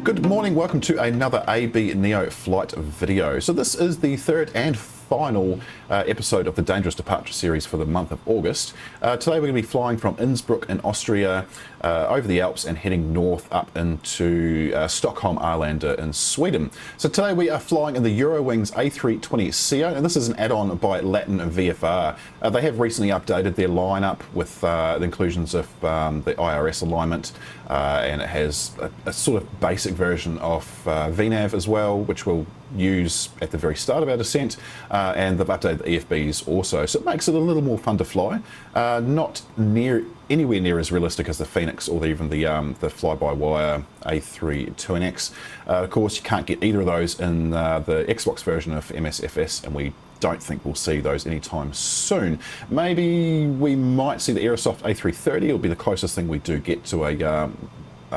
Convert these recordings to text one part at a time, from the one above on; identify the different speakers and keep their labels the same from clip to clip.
Speaker 1: Good morning, welcome to another AB Neo flight video. So this is the third and final episode of the Dangerous Departure series for the month of August. Today we're going to be flying from Innsbruck in Austria over the Alps and heading north up into Stockholm, Arlanda in Sweden. So today we are flying in the Eurowings A320 and this is an add-on by Latin VFR. They have recently updated their lineup with the inclusions of the IRS alignment, and it has a sort of basic version of VNAV as well, which we'll use at the very start of our descent, and they've updated the EFBs also, so it makes it a little more fun to fly. Not anywhere near as realistic as the Phoenix or even the fly-by-wire A320X. Of course, you can't get either of those in the Xbox version of MSFS, and we don't think we'll see those anytime soon. Maybe we might see the Aerosoft A330. It'll be the closest thing we do get to a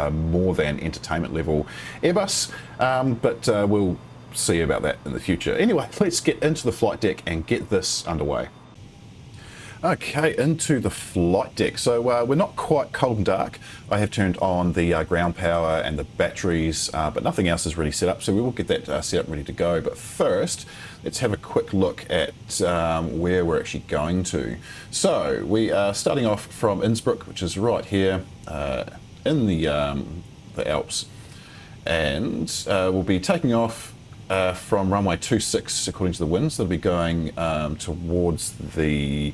Speaker 1: more than entertainment level Airbus, but we'll see about that in the future. Anyway, let's get into the flight deck and get this underway. Okay, into the flight deck. So we're not quite cold and dark. I have turned on the ground power and the batteries, but nothing else is really set up, so we will get that set up ready to go. But first, let's have a quick look at where we're actually going to. So we are starting off from Innsbruck, which is right here in the Alps, and we'll be taking off from runway 26 according to the winds. They'll be going towards the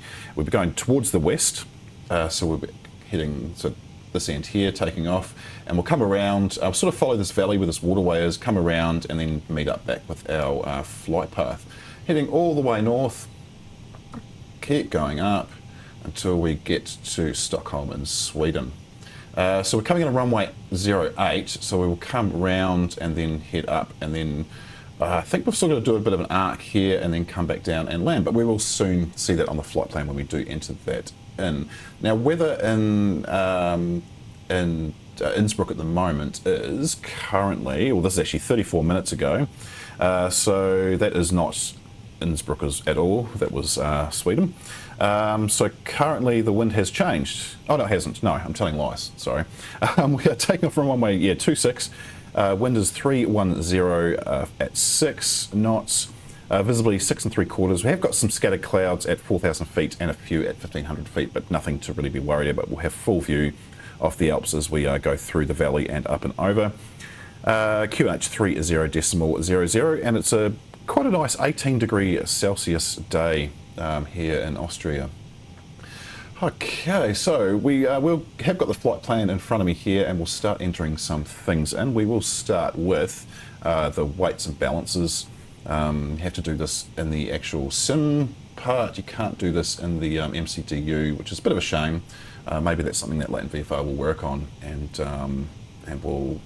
Speaker 1: west, so we'll be heading to this end here, taking off, and we'll come around, sort of follow this valley where this waterway is, come around and then meet up back with our flight path, heading all the way north, keep going up until we get to Stockholm in Sweden. So we're coming in on runway 08, so we will come round and then head up, and then I think we're still going to do a bit of an arc here and then come back down and land, but we will soon see that on the flight plan when we do enter that in. Now, weather in Innsbruck at the moment is currently, well, this is actually 34 minutes ago, so that is not Innsbruck at all, that was Sweden. So currently the wind has changed. Oh no, it hasn't. No, I'm telling lies, sorry. We are taking off from runway 26. Wind is 310 at 6 knots, visibly 6 3/4. We have got some scattered clouds at 4,000 feet and a few at 1,500 feet, but nothing to really be worried about. We'll have full view of the Alps as we go through the valley and up and over. QNH 30.00, and it's quite a nice 18°C day here in Austria. Okay, so we'll have got the flight plan in front of me here, and we'll start entering some things in. We will start with the weights and balances. You have to do this in the actual sim part. You can't do this in the MCDU, which is a bit of a shame. Maybe that's something that Latin VFR will work on and will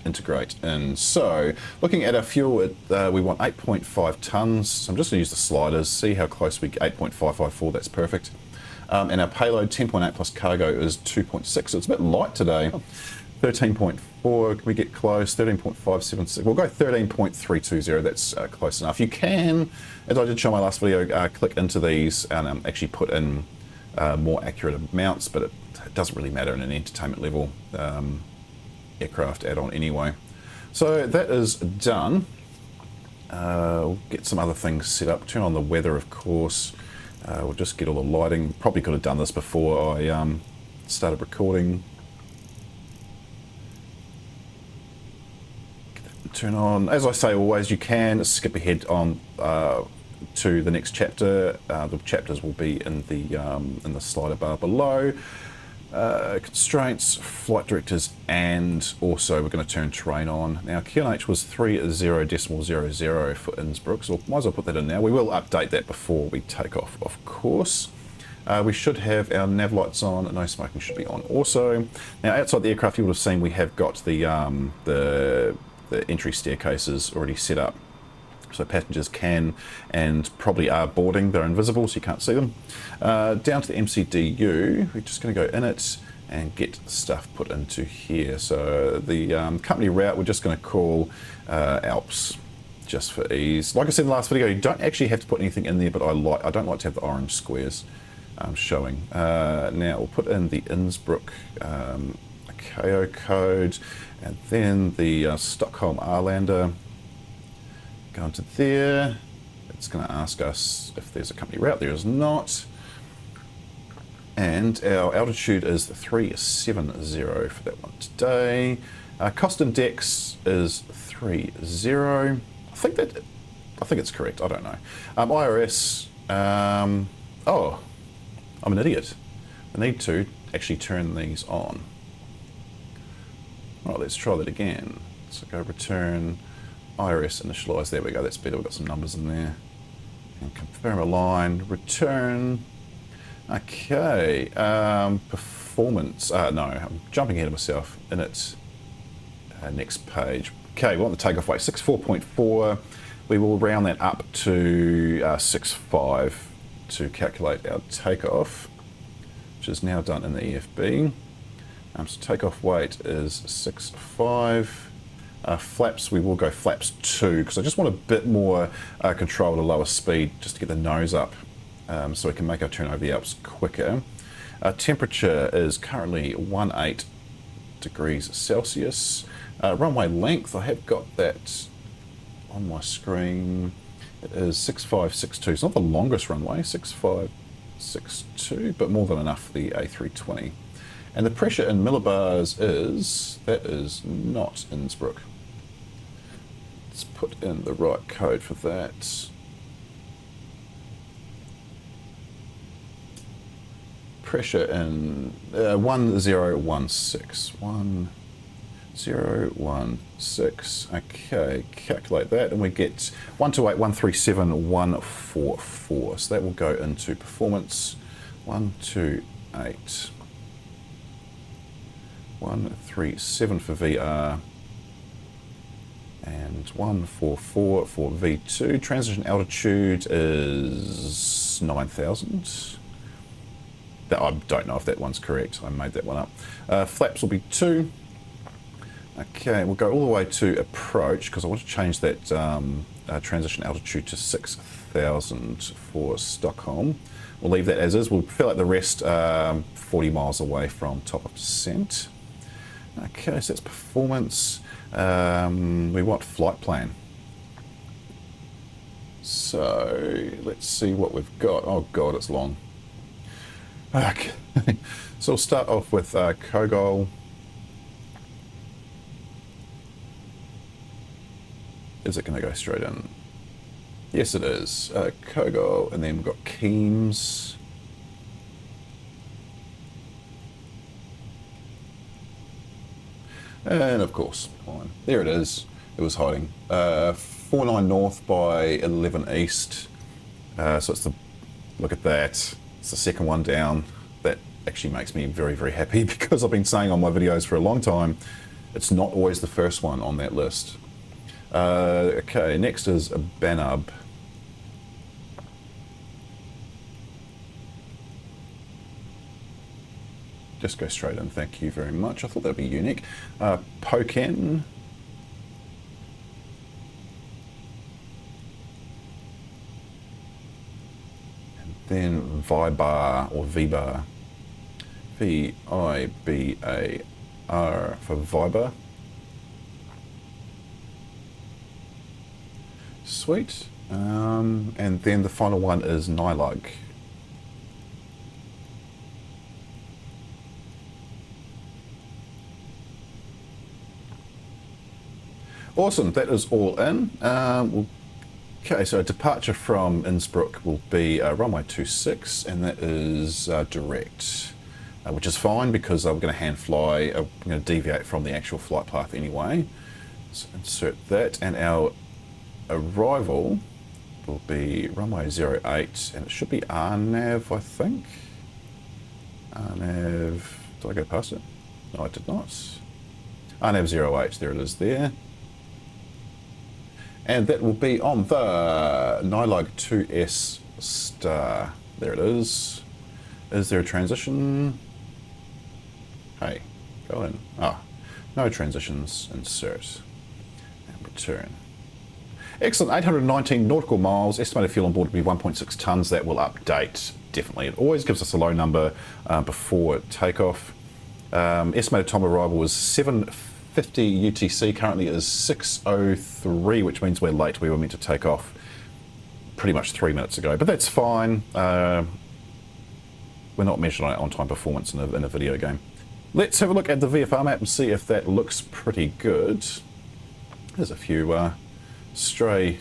Speaker 1: integrate in. So looking at our fuel, we want 8.5 tons. So I'm just going to use the sliders, see how close we get. 8.554, that's perfect. And our payload, 10.8 plus cargo, is 2.6, so it's a bit light today. 13.4, can we get close? 13.576, we'll go 13.320, that's close enough. You can, as I did show in my last video, click into these and actually put in more accurate amounts, but it doesn't really matter in an entertainment level aircraft add-on anyway. So that is done. We'll get some other things set up, turn on the weather of course. We'll just get all the lighting. Probably could have done this before I started recording. Turn on, as I say always, you can skip ahead on to the next chapter. The chapters will be in the slider bar below. Constraints, flight directors, and also we're going to turn terrain on. Now QNH was 30.00 for Innsbruck, so might as well put that in now. We will update that before we take off, of course. We should have our nav lights on, no smoking should be on also. Now outside the aircraft you would have seen we have got the entry staircases already set up. So passengers can and probably are boarding. They're invisible, so you can't see them. Down to the MCDU, we're just going to go in it and get stuff put into here. So the company route, we're just going to call Alps, just for ease. Like I said in the last video, you don't actually have to put anything in there, but I don't like to have the orange squares showing. Now we'll put in the Innsbruck KO code, and then the Stockholm Arlanda. Go into there. It's going to ask us if there's a company route. There is not. And our altitude is 370 for that one today. Cost index is 30. I think it's correct. I don't know. IRS. Oh, I'm an idiot. I need to actually turn these on. All right, let's try that again. So go return IRS initialize. There we go. That's better. We've got some numbers in there. And confirm align. Return. Okay. Performance. No, I'm jumping ahead of myself in its next page. Okay, we want the takeoff weight 64.4. We will round that up to 6.5 to calculate our takeoff, which is now done in the EFB. So takeoff weight is 6.5. Flaps, we will go flaps 2 because I just want a bit more control at a lower speed just to get the nose up so we can make our turn over the Alps quicker. Temperature is currently 18 degrees Celsius. Runway length, I have got that on my screen. It is 6562. It's not the longest runway, 6562, but more than enough for the A320. And the pressure in millibars that is not Innsbruck. Let's put in the right code for that. Pressure in 1016. 1016. Okay, calculate that, and we get 128,137,144. So that will go into performance. 128,137 for VR. And 144 for V2. Transition altitude is 9,000. I don't know if that one's correct. I made that one up. Flaps will be 2. Okay, we'll go all the way to approach because I want to change that transition altitude to 6,000 for Stockholm. We'll leave that as is. We'll fill out the rest 40 miles away from top of descent. Okay, so that's performance. We want flight plan. So let's see what we've got. Oh God, it's long. Okay, so we'll start off with Kogol. Is it going to go straight in? Yes, it is. Kogol, and then we've got Keems. And of course, fine. There it is. It was hiding. 49 north by 11 east. So it's the, look at that. It's the second one down. That actually makes me very, very happy because I've been saying on my videos for a long time, it's not always the first one on that list. Okay, next is Banub. Just go straight in, thank you very much. I thought that'd be unique. Poken. And then Vibar or Vibar. V-I-B-A-R for Vibar. Sweet. And then the final one is Nylug. Awesome, that is all in. Okay, so departure from Innsbruck will be runway 26, and that is direct, which is fine because I'm going to hand fly. I'm going to deviate from the actual flight path anyway. So insert that, and our arrival will be runway 08, and it should be RNAV, I think. RNAV, did I go past it? No, I did not. RNAV 08, there it is there. And that will be on the Nylug 2S star. There it is. Is there a transition? Hey, go in. Ah, no transitions, insert, and return. Excellent, 819 nautical miles, estimated fuel on board will be 1.6 tonnes. That will update, definitely. It always gives us a low number before takeoff. Estimated time of arrival was 7:50 UTC. Currently it is 6:03, which means we're late. We were meant to take off pretty much 3 minutes ago, but that's fine. We're not measuring on-time performance in a video game. Let's have a look at the VFR map and see if that looks pretty good. There's a few stray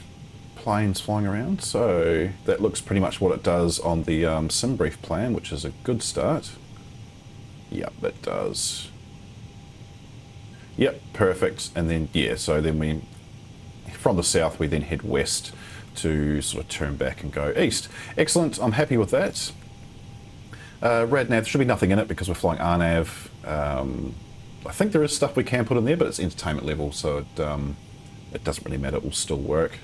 Speaker 1: planes flying around, so that looks pretty much what it does on the sim brief plan, which is a good start. Yep, it does. Yep, perfect. And then, yeah, so then we, from the south, we then head west to sort of turn back and go east. Excellent, I'm happy with that. RadNav, there should be nothing in it because we're flying RNAV. I think there is stuff we can put in there, but it's entertainment level, so it doesn't really matter, it will still work.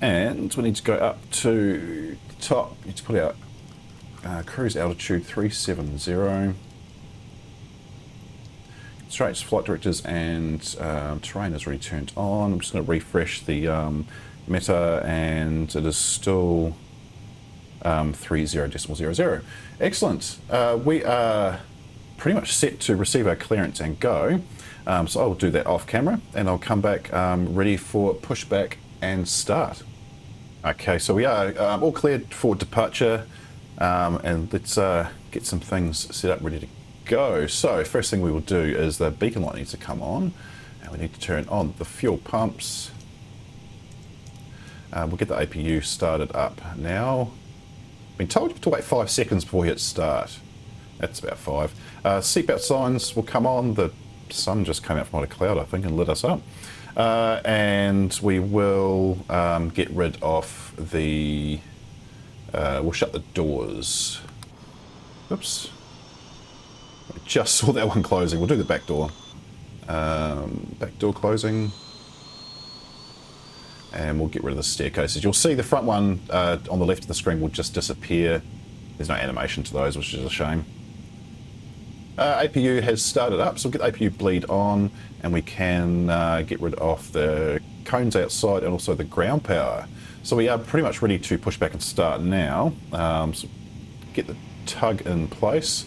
Speaker 1: And we need to go up to the top, we need to put our cruise altitude 370. Straight flight directors and terrain is already turned on. I'm just going to refresh the meta, and it is still 30.00. Excellent. We are pretty much set to receive our clearance and go. So I'll do that off camera, and I'll come back ready for pushback and start. Okay, so we are all cleared for departure, and let's get some things set up ready to go. So first thing we will do is the beacon light needs to come on, and we need to turn on the fuel pumps. We'll get the APU started up now. Been told you have to wait 5 seconds before you hit start. That's about 5. Seatbelt signs will come on. The sun just came out from out a cloud, I think, and lit us up. And we will get rid of the... we'll shut the doors. Oops. I just saw that one closing. We'll do the back door. Back door closing. And we'll get rid of the staircases. You'll see the front one on the left of the screen will just disappear. There's no animation to those, which is a shame. APU has started up, so we'll get the APU bleed on, and we can get rid of the cones outside and also the ground power. So we are pretty much ready to push back and start now. So get the tug in place.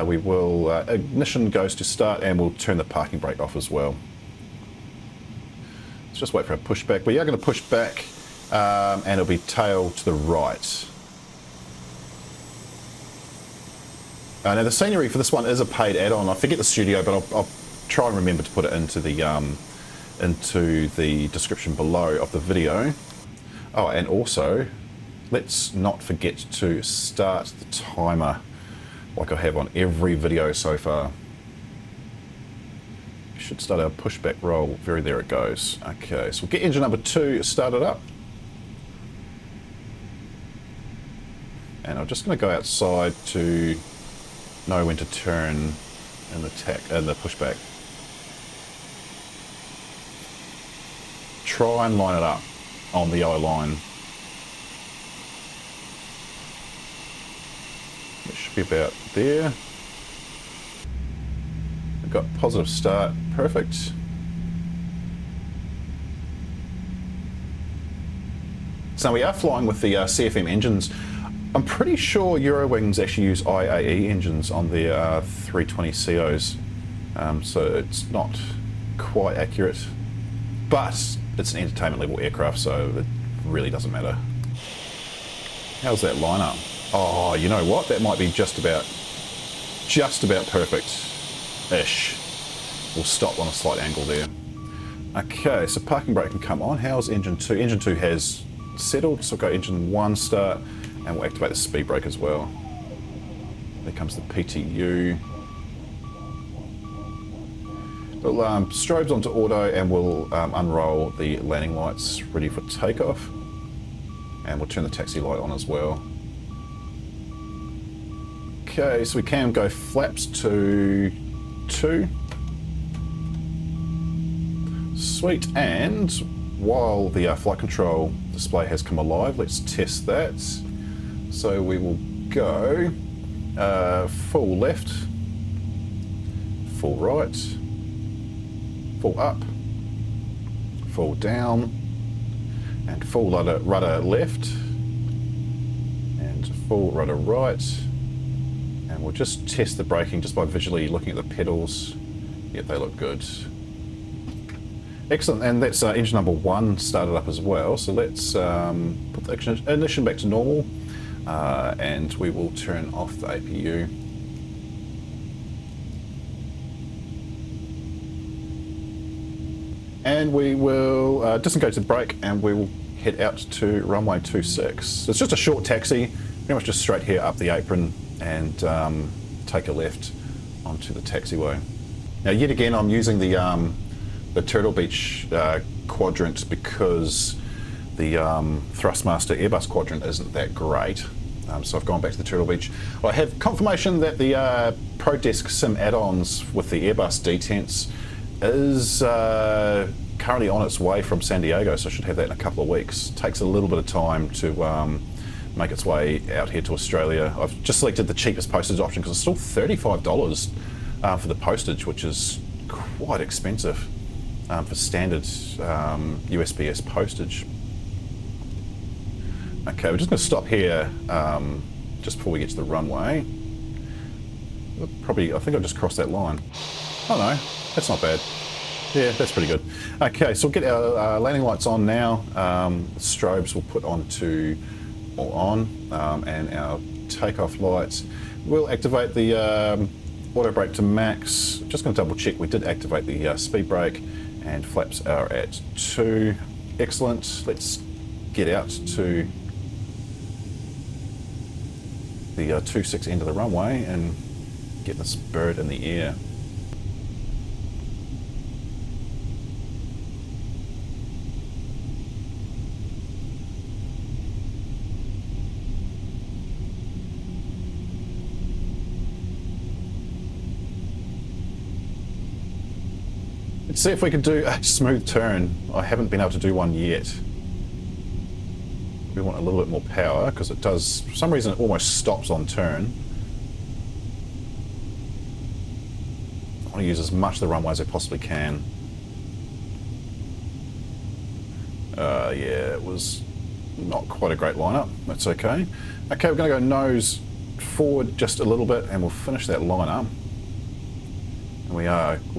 Speaker 1: We will, ignition goes to start, and we'll turn the parking brake off as well. Let's just wait for a pushback. We are going to push back, and it'll be tail to the right. Now the scenery for this one is a paid add-on. I forget the studio, but I'll try and remember to put it into the description below of the video. Oh, and also, let's not forget to start the timer like I have on every video so far. Should start our pushback roll. There it goes. Okay, so we'll get engine number 2 started up. And I'm just going to go outside to know when to turn in the pushback. Try and line it up on the yellow line. It should be about there. We've got positive start, perfect. So we are flying with the CFM engines. I'm pretty sure Eurowings actually use IAE engines on their 320 COs, so it's not quite accurate, but it's an entertainment level aircraft, so it really doesn't matter. How's that line up? Oh, you know what? That might be just about perfect-ish. We'll stop on a slight angle there. Okay, so parking brake can come on. How's engine 2? Engine 2 has settled, so we'll go engine 1 start, and we'll activate the speed brake as well. There comes the PTU. We'll strobes onto auto, and we'll unroll the landing lights ready for takeoff. And we'll turn the taxi light on as well. Okay, so we can go flaps to 2. Sweet, and while the flight control display has come alive, let's test that. So we will go full left, full right, full up, full down, and full rudder left, and full rudder right, And we'll just test the braking just by visually looking at the pedals. Yeah, they look good. Excellent, and that's engine number 1 started up as well. So let's put the ignition back to normal, and we will turn off the APU. And we will disengage the brake, and we will head out to runway 26. So it's just a short taxi, pretty much just straight here up the apron, and take a left onto the taxiway. Now, yet again, I'm using the Turtle Beach quadrant because the Thrustmaster Airbus quadrant isn't that great. So I've gone back to the Turtle Beach. I have confirmation that the ProDesk Sim add-ons with the Airbus detents is currently on its way from San Diego, so I should have that in a couple of weeks. Takes a little bit of time to make its way out here to Australia. I've just selected the cheapest postage option because it's still $35 for the postage, which is quite expensive for standard USPS postage. Okay, we're just going to stop here just before we get to the runway. Probably, I think I'll just cross that line. Oh no, that's not bad. Yeah, that's pretty good. Okay, so we'll get our landing lights on now. The strobes we'll put on, and our takeoff lights. We'll activate the auto brake to max. Just going to double check we did activate the speed brake, and flaps are at 2. Excellent. Let's get out to the 26 end of the runway and get this bird in the air. Let's see if we can do a smooth turn. I haven't been able to do one yet. We want a little bit more power because it does, for some reason, it almost stops on turn. I want to use as much of the runway as I possibly can. Yeah, it was not quite a great lineup. That's okay. Okay, we're going to go nose forward just a little bit, and we'll finish that lineup. And we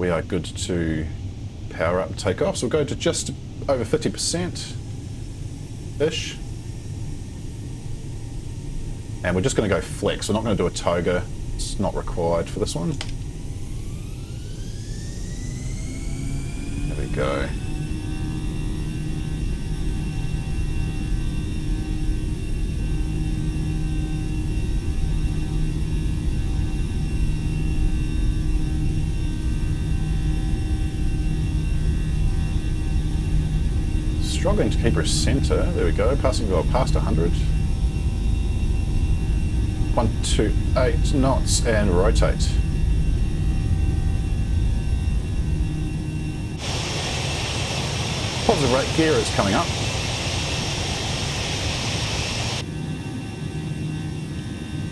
Speaker 1: are good to power up and take off. So we'll go to just over 50%-ish. And we're just going to go flex. We're not going to do a toga. It's not required for this one. There we go. Struggling to keep her center. There we go. Passing well past 100. 128 knots and rotate. Positive rate gear is coming up.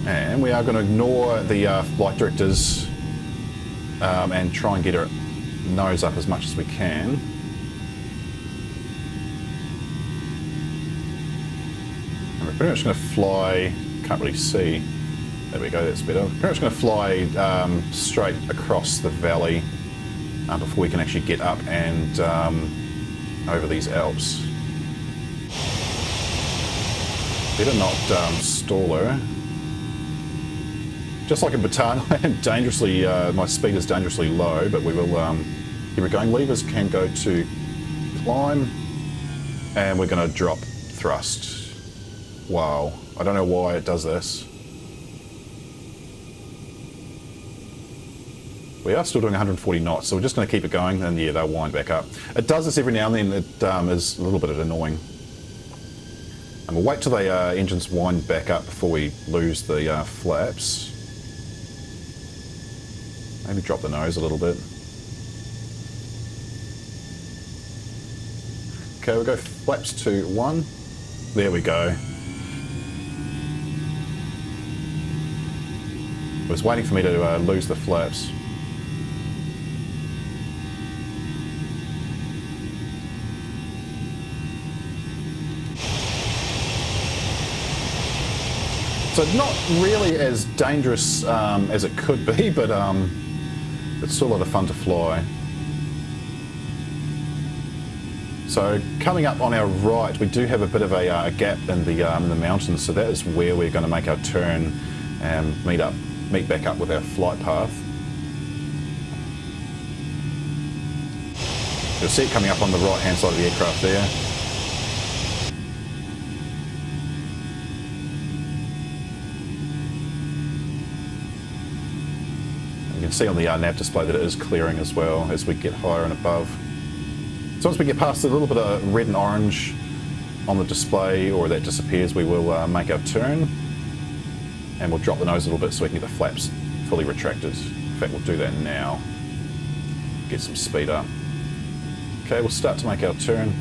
Speaker 1: And we are going to ignore the flight directors and try and get her nose up as much as we can. And we're pretty much going to fly, can't really see. There we go, that's better. We're pretty much going to fly straight across the valley before we can actually get up and over these Alps. Better not stall her. Just like in Bataan, I am dangerously, my speed is dangerously low, but we will, here we're going. Levers can go to climb, and we're going to drop thrust. Wow, I don't know why it does this. We are still doing 140 knots, so we're just going to keep it going, and yeah, they'll wind back up. It does this every now and then. It is a little bit annoying. And we'll wait till the engines wind back up before we lose the flaps. Maybe drop the nose a little bit. Okay, we'll go flaps to 1. There we go. It was waiting for me to lose the flaps. So not really as dangerous as it could be, but it's still a lot of fun to fly. So coming up on our right, we do have a bit of a gap in the mountains, so that is where we're going to make our turn and meet back up with our flight path. You'll see it coming up on the right hand side of the aircraft there. You can see on the nav display that it is clearing as well as we get higher and above. So once we get past a little bit of red and orange on the display, or that disappears, we will make our turn, and we'll drop the nose a little bit so we can get the flaps fully retracted. In fact, we'll do that now. Get some speed up. Okay, we'll start to make our turn.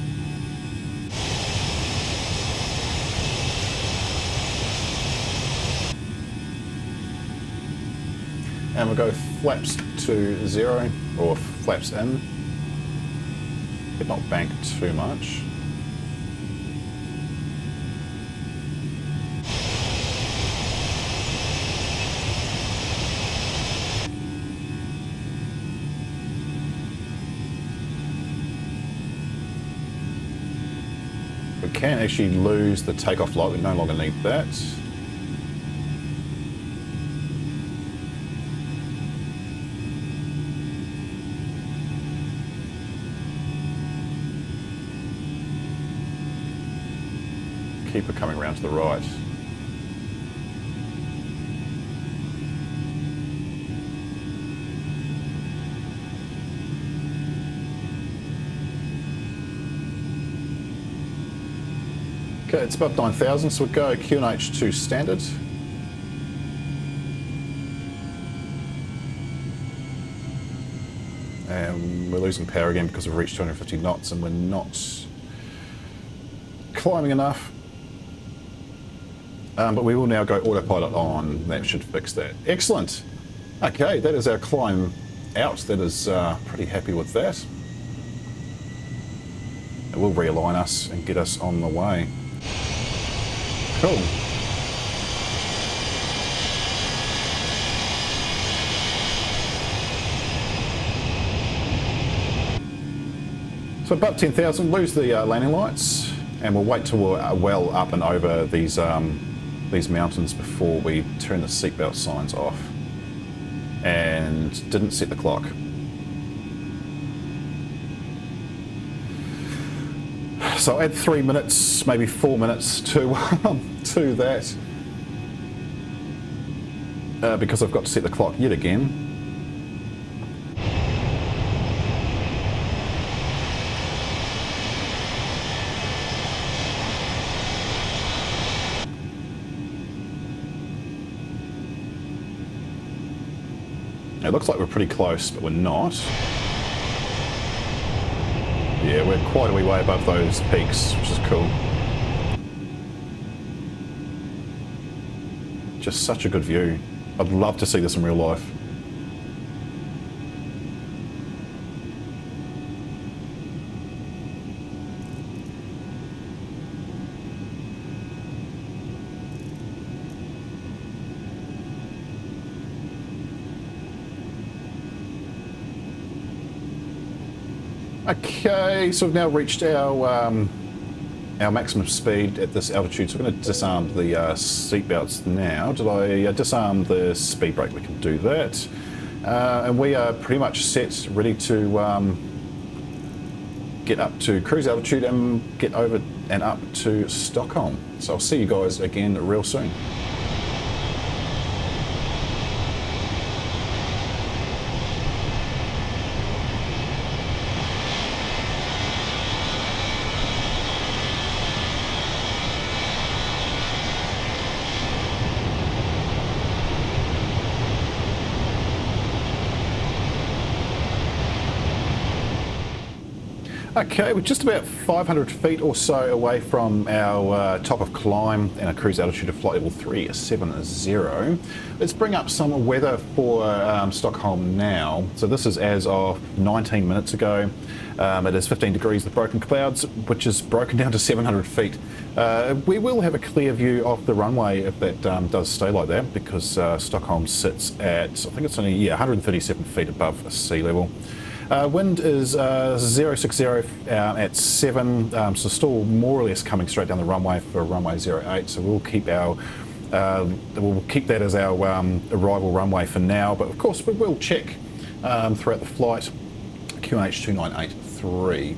Speaker 1: And we'll go flaps to 0, or flaps in. But not bank too much. We can actually lose the takeoff light, we no longer need that. Keep it coming around to the right. Okay, it's above 9,000, so we'll go QNH to standard. And we're losing power again because we've reached 250 knots and we're not climbing enough. But we will now go autopilot on. That should fix that. Excellent. Okay, that is our climb out. That is pretty happy with that. It will realign us and get us on the way. Cool. So above 10,000, lose the landing lights, and we'll wait till we're well up and over these mountains before we turn the seatbelt signs off. And didn't set the clock. So add 3 minutes, maybe 4 minutes to that, because I've got to set the clock yet again. It looks like we're pretty close, but we're not. Yeah, we're quite a wee way above those peaks, which is cool. Just such a good view. I'd love to see this in real life. Okay, so we've now reached our maximum speed at this altitude, so we're going to disarm the seat belts now. Did I disarm the speed brake? We can do that. And we are pretty much set, ready to get up to cruise altitude and get over and up to Stockholm. So I'll see you guys again real soon. Okay, we're just about 500 feet or so away from our top of climb and a cruise altitude of flight level 370. Let's bring up some weather for Stockholm now. So this is as of 19 minutes ago. It is 15 degrees with broken clouds, which is broken down to 700 feet. We will have a clear view of the runway if that does stay like that, because Stockholm sits at, I think it's only 137 feet above sea level. Wind is 060 at 7, so still more or less coming straight down the runway for runway 08. So we'll keep that as our arrival runway for now. But of course, we will check throughout the flight. QNH 2983.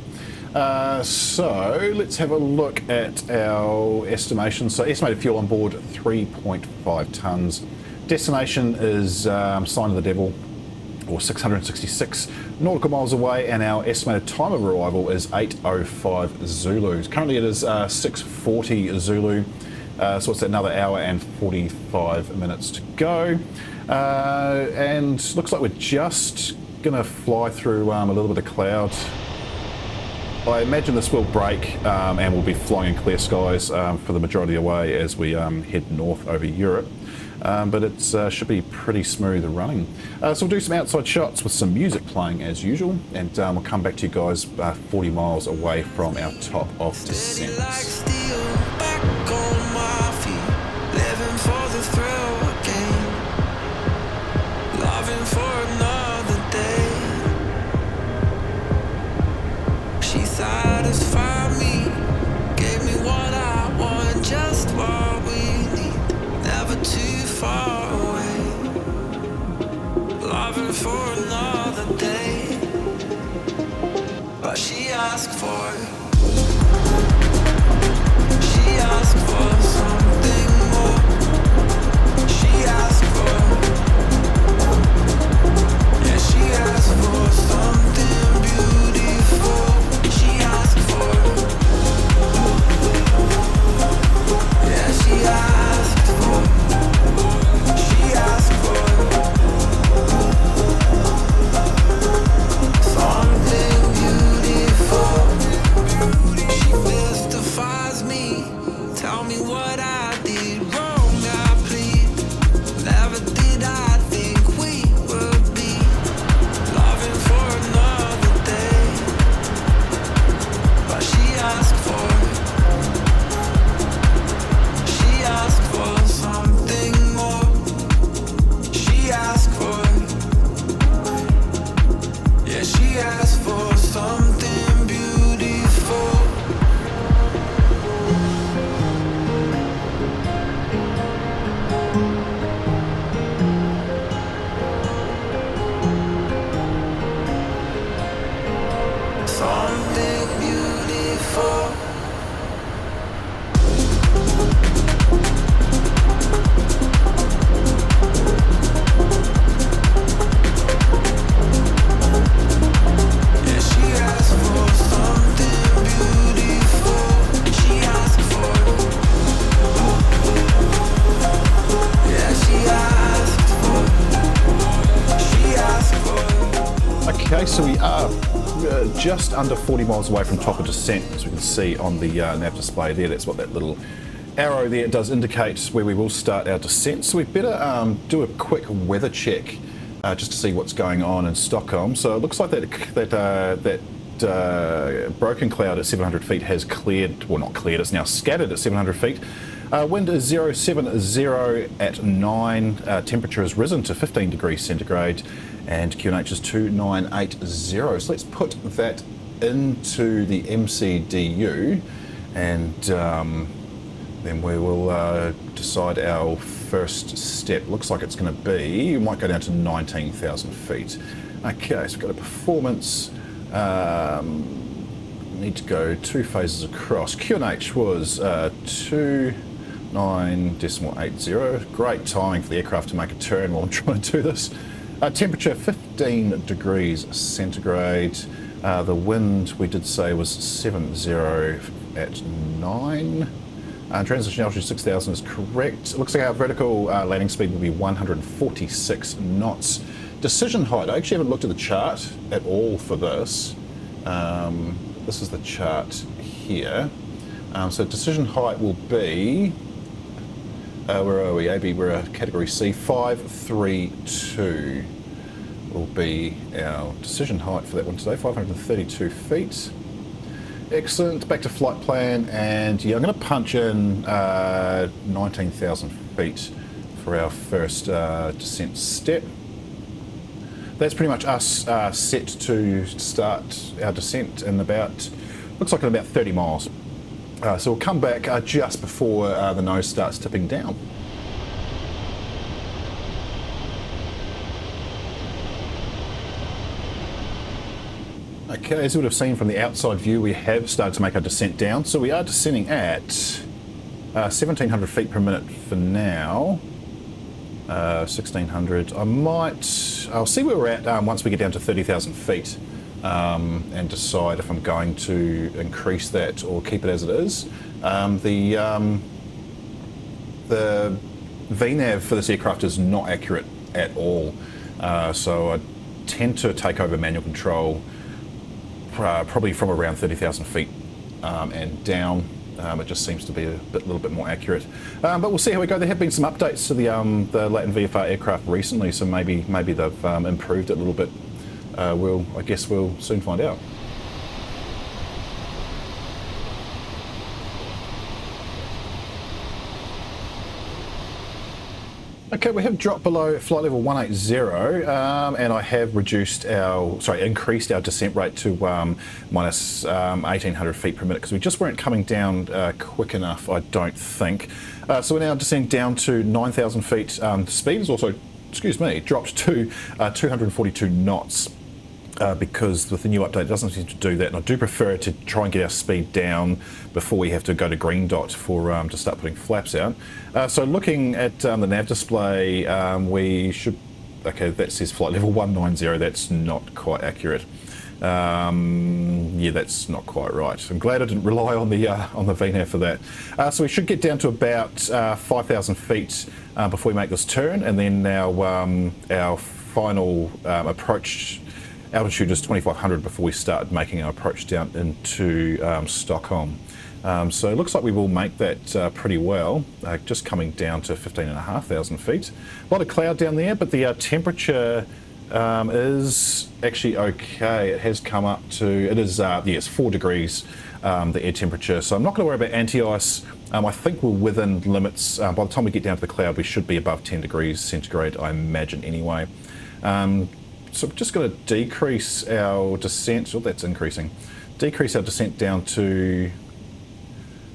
Speaker 1: So let's have a look at our estimation. So estimated fuel on board 3.5 tonnes. Destination is Sign of the Devil, or 666 nautical miles away, and our estimated time of arrival is 8:05 Zulu. Currently it is 6:40 Zulu, so it's another hour and 45 minutes to go. And looks like we're just going to fly through a little bit of clouds. I imagine this will break and we'll be flying in clear skies for the majority of the way as we head north over Europe. But it should be pretty smooth running. So we'll do some outside shots with some music playing as usual, and we'll come back to you guys 40 miles away from our top of descent.
Speaker 2: Satisfy me, gave me what I want, just what we need, never too far away, loving for another day, but she asked for something more, she asked for, yeah, she asked for something beautiful.
Speaker 1: So we are just under 40 miles away from top of descent, as we can see on the nav display there. That's what that little arrow there does indicate, where we will start our descent. So we better do a quick weather check just to see what's going on in Stockholm. So it looks like that broken cloud at 700 feet has cleared, well, not cleared, it's now scattered at 700 feet. Wind is 070 at 9, temperature has risen to 15 degrees centigrade, and QNH is 2980. So let's put that into the MCDU, and then we will decide our first step. Looks like it's going to be, you might go down to 19,000 feet. Okay, so we've got a performance, need to go 2 phases across. QNH was 29.80. Great timing for the aircraft to make a turn while I'm trying to do this. Temperature 15 degrees centigrade. The wind we did say was 70 at 9. Transition altitude 6,000 is correct. It looks like our vertical landing speed will be 146 knots. Decision height, I actually haven't looked at the chart at all for this. this is the chart here. So decision height will be, where are we? AB, we're a category C, 532 will be our decision height for that one today, 532 feet. Excellent, back to flight plan, and yeah, I'm going to punch in 19,000 feet for our first descent step. That's pretty much us set to start our descent in about, looks like in about 30 miles. So we'll come back just before the nose starts tipping down. Okay, as you would have seen from the outside view, we have started to make our descent down. So we are descending at 1,700 feet per minute for now. 1,600. I'll see where we're at once we get down to 30,000 feet and decide if I'm going to increase that or keep it as it is. The VNAV for this aircraft is not accurate at all, so I tend to take over manual control probably from around 30,000 feet and down. It just seems to be a little bit more accurate, but we'll see how we go. There have been some updates to the LVFR aircraft recently, so maybe they've improved it a little bit. I guess we'll soon find out. Okay, we have dropped below flight level 180, and I have increased our descent rate to minus 1,800 feet per minute because we just weren't coming down quick enough, I don't think. So we're now descending down to 9,000 feet. The speed is also, dropped to 242 knots. Because with the new update it doesn't seem to do that, and I do prefer to try and get our speed down before we have to go to green dot for to start putting flaps out. So looking at the nav display, we should, okay, that says flight level 190, that's not quite accurate. Yeah, that's not quite right. I'm glad I didn't rely on the VNAV for that. So we should get down to about 5,000 feet before we make this turn, and then our final approach altitude is 2,500 before we start making our approach down into Stockholm. So it looks like we will make that pretty well, just coming down to 15,500 feet. A lot of cloud down there, but the temperature is actually okay. It has come up to, it is, yes, 4 degrees, the air temperature. So I'm not going to worry about anti-ice. I think we're within limits. By the time we get down to the cloud, we should be above 10 degrees centigrade, I imagine anyway. So I'm just going to decrease our descent, that's increasing, decrease our descent down to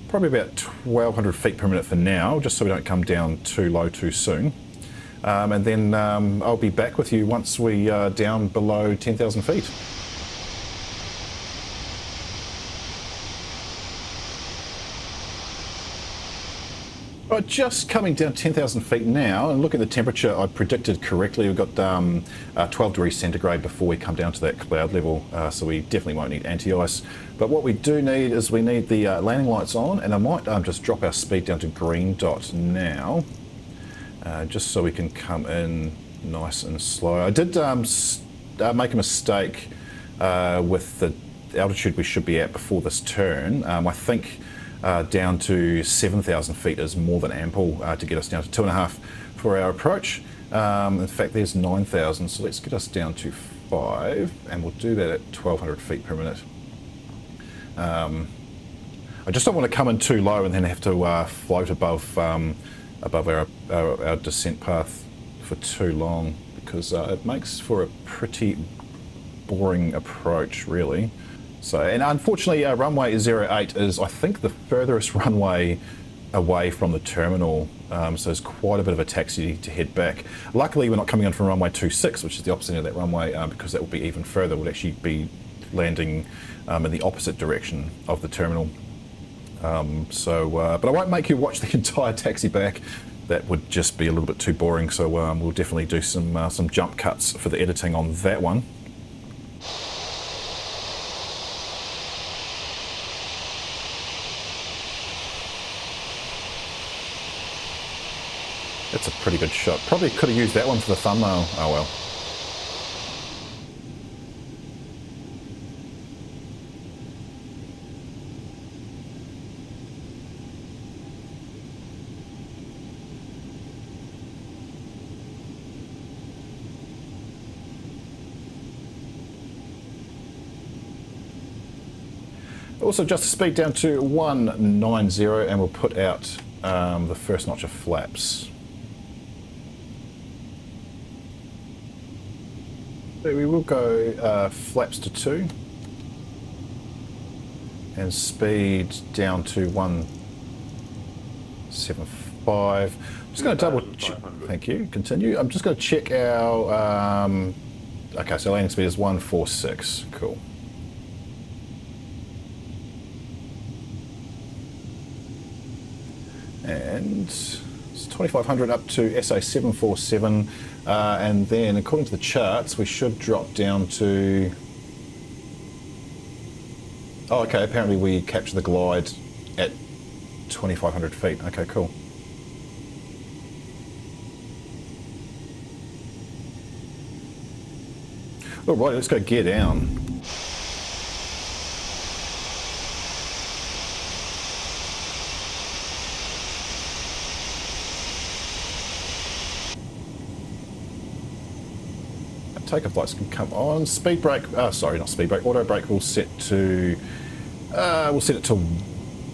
Speaker 1: probably about 1,200 feet per minute for now, just so we don't come down too low too soon. And then I'll be back with you once we are down below 10,000 feet. Right, just coming down 10,000 feet now, and look at the temperature I predicted correctly. We've got 12 degrees centigrade before we come down to that cloud level, so we definitely won't need anti-ice. But what we do need is we need the landing lights on, and I might just drop our speed down to green dot now, just so we can come in nice and slow. I did make a mistake with the altitude we should be at before this turn. I think down to 7,000 feet is more than ample to get us down to 2.5 for our approach. In fact, there's 9,000, so let's get us down to 5, and we'll do that at 1,200 feet per minute. I just don't want to come in too low and then have to float above our descent path for too long, because it makes for a pretty boring approach, really. So, and unfortunately, runway 08 is, I think, the furthest runway away from the terminal, so there's quite a bit of a taxi to head back. Luckily, we're not coming in from runway 26, which is the opposite of that runway, because that would be even further. We'd actually be landing in the opposite direction of the terminal. But I won't make you watch the entire taxi back. That would just be a little bit too boring, so we'll definitely do some jump cuts for the editing on that one. That's a pretty good shot. Probably could have used that one for the thumbnail. Oh well. Also adjust the speed down to 190 and we'll put out the first notch of flaps. So we will go flaps to 2 and speed down to 175. I'm just going to double check. Thank you. Continue. I'm just going to check our. Okay, so landing speed is 146. Cool. And it's 2500 up to SA 747, and then according to the charts, we should drop down to. Oh, okay. Apparently, we capture the glide at 2500 feet. Okay, cool. All right, let's go gear down. Takeoff lights can come on. Speed brake. Sorry, not speed brake. Auto brake. We'll set to. We'll set it to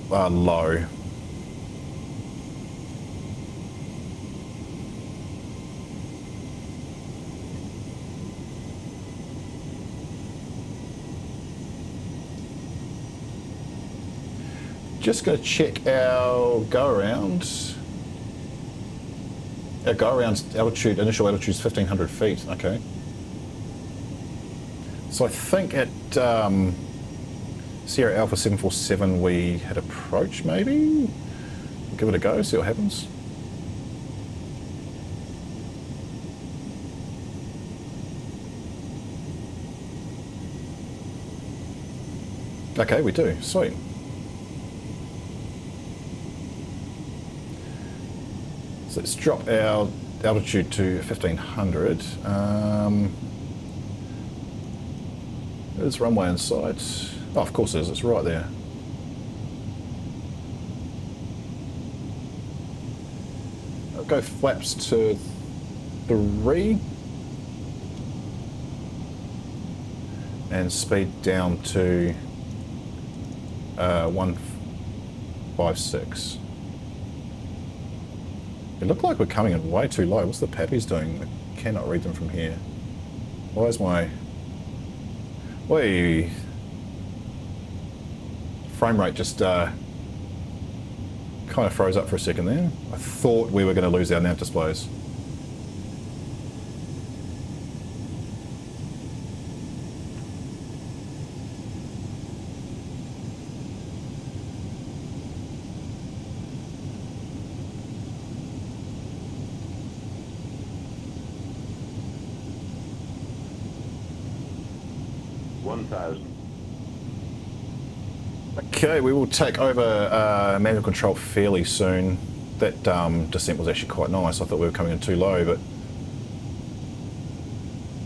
Speaker 1: low. Just going to check our go around. Our go around altitude, initial altitude is 1500 feet. Okay. So I think at Sierra Alpha 747 we had approach maybe? We'll give it a go, see what happens. Okay, we do. Sweet. So let's drop our altitude to 1500. There's runway in sight. Oh, of course it is. It's right there. I'll go flaps to 3. And speed down to 156. It looked like we're coming in way too low. What's the Pappies doing? I cannot read them from here. Why is my... Wait. Frame rate just kind of froze up for a second there. I thought we were going to lose our nav displays. Okay, we will take over manual control fairly soon. That descent was actually quite nice. I thought we were coming in too low, but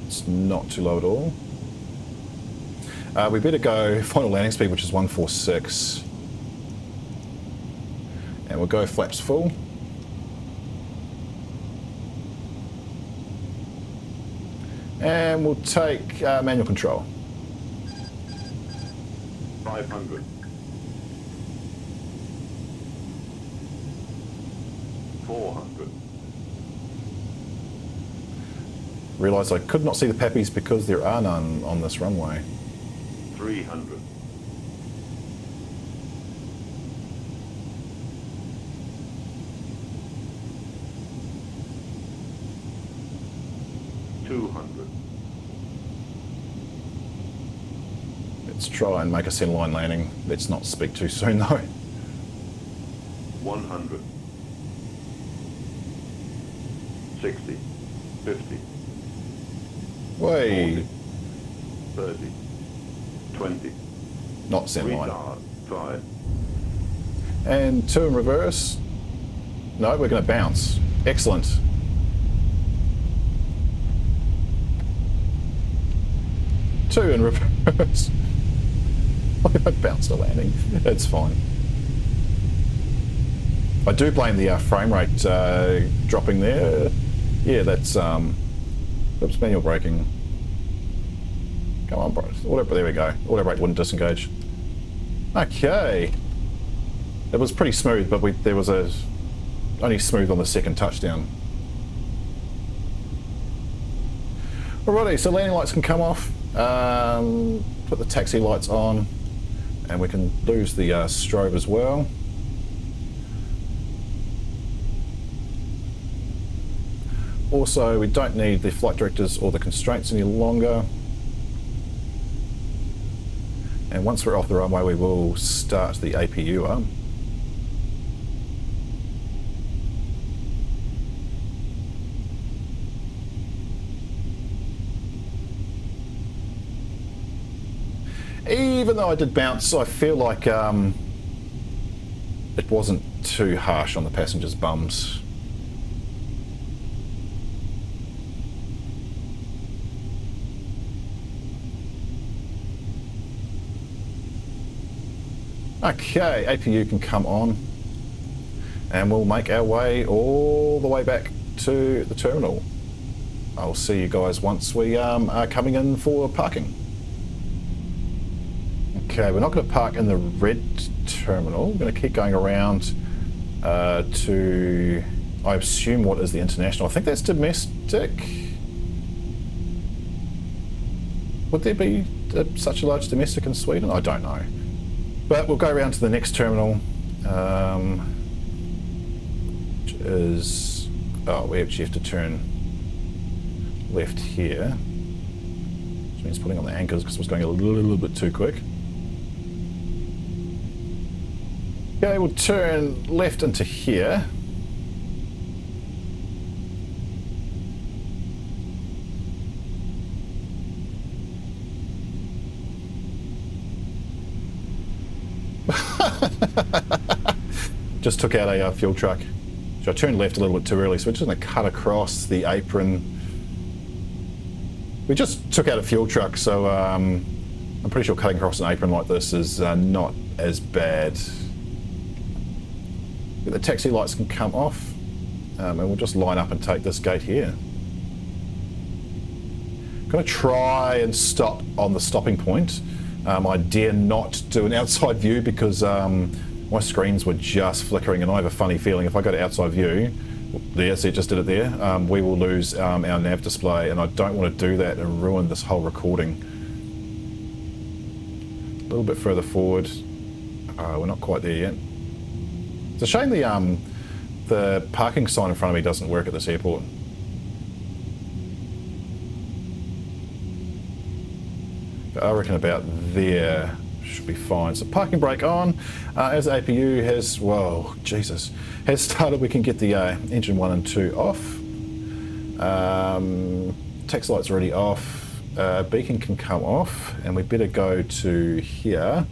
Speaker 1: it's not too low at all. We better go final landing speed, which is 146. And we'll go flaps full. And we'll take manual control.
Speaker 3: 500. 400.
Speaker 1: Realised I could not see the Pappies because there are none on this runway.
Speaker 3: 300. 200.
Speaker 1: Let's try and make a centerline landing. Let's not speak too soon though.
Speaker 3: 100. 60. 50.
Speaker 1: Way.
Speaker 3: 40, 30. 20.
Speaker 1: Not centerline.
Speaker 3: Retard. 5.
Speaker 1: And 2 in reverse. No, we're going to bounce. Excellent. Two in reverse. I bounced a landing. It's fine. I do blame the frame rate dropping there. Yeah, that's oops, manual braking. Come on, bro. Auto, there we go. Auto brake wouldn't disengage. Okay. It was pretty smooth, but there was only smooth on the second touchdown. Alrighty, so landing lights can come off. Put the taxi lights on, and we can lose the strobe as well. Also, we don't need the flight directors or the constraints any longer. And once we're off the runway, we will start the APU up. Even though I did bounce, I feel like it wasn't too harsh on the passengers' bums. Okay, APU can come on, and we'll make our way all the way back to the terminal. I'll see you guys once we are coming in for parking. Okay, we're not going to park in the red terminal. We're going to keep going around to, I assume, what is the international. I think that's domestic. Would there be such a large domestic in Sweden? I don't know. But we'll go around to the next terminal, which is, oh, we actually have to turn left here, which means putting on the anchors because it was going a little bit too quick. Okay, we'll turn left into here. Just took out a fuel truck. So I turned left a little bit too early, so we're just going to cut across the apron. We just took out a fuel truck, so I'm pretty sure cutting across an apron like this is not as bad. The taxi lights can come off, and we'll just line up and take this gate here. I'm going to try and stop on the stopping point. I dare not do an outside view because my screens were just flickering, and I have a funny feeling if I go to outside view, yes, it just did it there, we will lose our nav display, and I don't want to do that and ruin this whole recording. A little bit further forward. We're not quite there yet. It's a shame the parking sign in front of me doesn't work at this airport. But I reckon about there should be fine. So parking brake on. As the APU has, whoa, Jesus, has started, we can get the engine 1 and 2 off. Taxi light's already off. Beacon can come off, and we better go to here.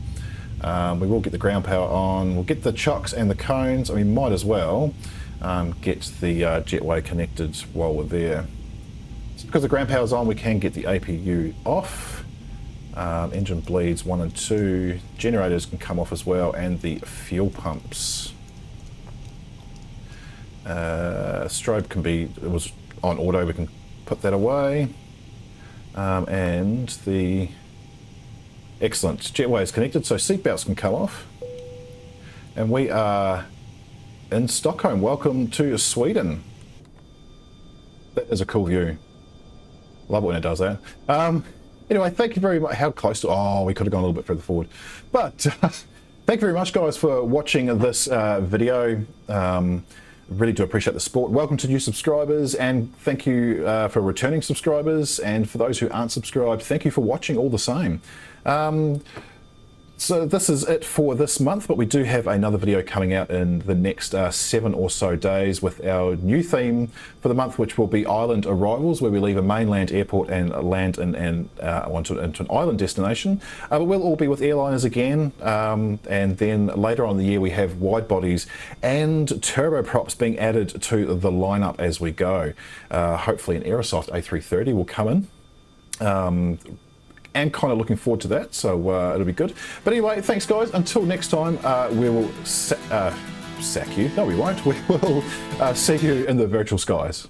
Speaker 1: We will get the ground power on. We'll get the chocks and the cones. I mean, might as well get the jetway connected while we're there. So because the ground power's on, we can get the APU off. Engine bleeds 1 and 2. Generators can come off as well, and the fuel pumps. Strobe can be, it was on auto, we can put that away. And the, excellent, jetway is connected, so seatbelts can come off. And we are in Stockholm. Welcome to Sweden. That is a cool view. Love it when it does that. Anyway, thank you very much. How close to... Oh, we could have gone a little bit further forward. But thank you very much, guys, for watching this video. Really do appreciate the support. Welcome to new subscribers, and thank you for returning subscribers. And for those who aren't subscribed, thank you for watching all the same. So this is it for this month, but we do have another video coming out in the next 7 or so days with our new theme for the month, which will be island arrivals, where we leave a mainland airport and land into an island destination. But we'll all be with airliners again, and then later on in the year we have wide bodies and turboprops being added to the lineup as we go. Hopefully an Aerosoft A330 will come in. And kind of looking forward to that, so it'll be good. But anyway, thanks guys. Until next time, we will sack you. No, we won't. We will see you in the virtual skies.